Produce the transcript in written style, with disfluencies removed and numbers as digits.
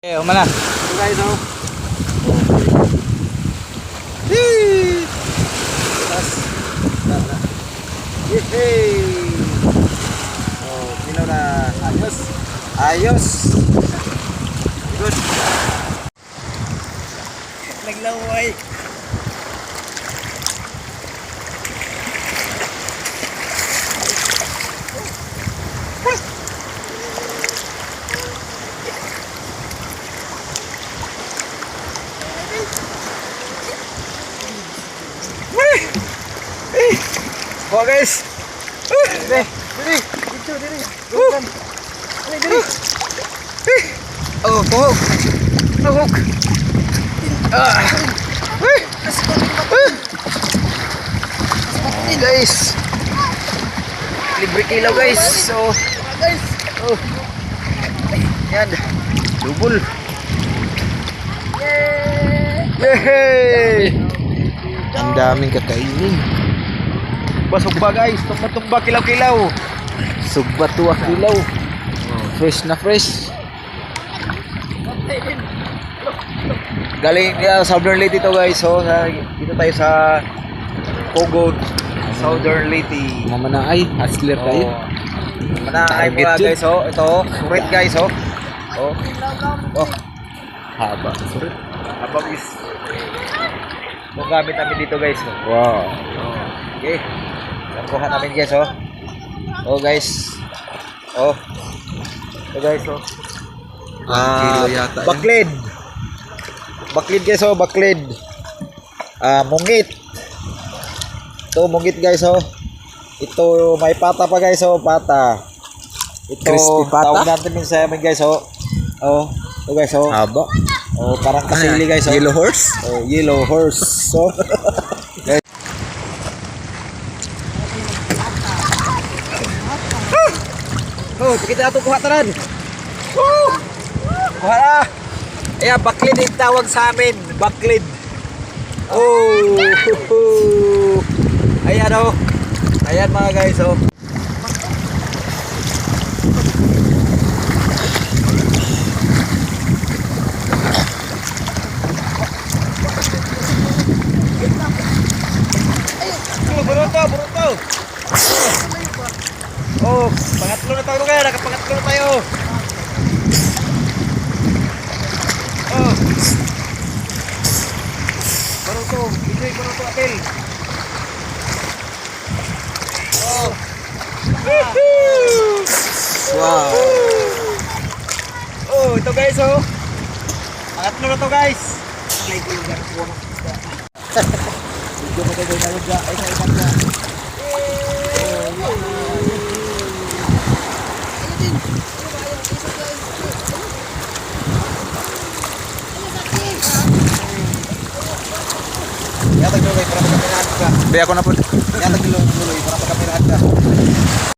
Okay, umana. So guys, oh. Yehey! Oh, sino na? Ayos. Ayos. Good. Naglaway. Oh guys. Diri, diri, dito diri. Bukan. Diri. Oh, tuhok. Tuhok. Guys. Libre kilaw guys. So, guys. Oh. Yan. Double. Yay! Ang daming kakainin. Basugba guys, tumba-tumba kilaw-kilaw. Sugba tuwa kilaw. Fresh na fresh. Galing Southern Leyte to guys. So, dito tayo sa Pugod, Southern Leyte. Mamanaay, hustler tayo. Manaay Target mga yun. guys. Oh, ito, surit guys. Oh. Oh. Oh, Haba. Surit. abang is. Ito gamit namin dito guys. Oh. Wow. Okay. Nakuha namin guys. Oh. Oh guys. Oh. Ito guys. Oh. Kilo yata yan. Baklid. Baklid guys, oh, baklid. Mungit. Ito mungit guys, oh. Ito may pata pa guys, oh, pata. Ito Crispy pata? tawag natin sa amin guys, oh. Oh, ito guys, oh. Haba. Oh, parang kasili guys, oh. Yellow horse? Oh, yellow horse. So, guys. Oh, kita ato kuha tanan. Kuha na. Ayan, baklid yung tawag sa amin. Baklid. Oh. Ayan, oh. Ayan mga guys, oh. Buruto, buruto. Oh, pangatlo na tayo kaya. Nakapangatlo na tayo. Oh. Baruto, ito'y baruto apel. Oh. Wow. Oh, ito guys, oh. Pangatlo na to guys. Like yung garpo. Video mo tayo na lugar. Ay, sa ikan ka. Yata dulu para pagkamerahan ka. Be ako na po. Yata dulu para pagkamerahan ka.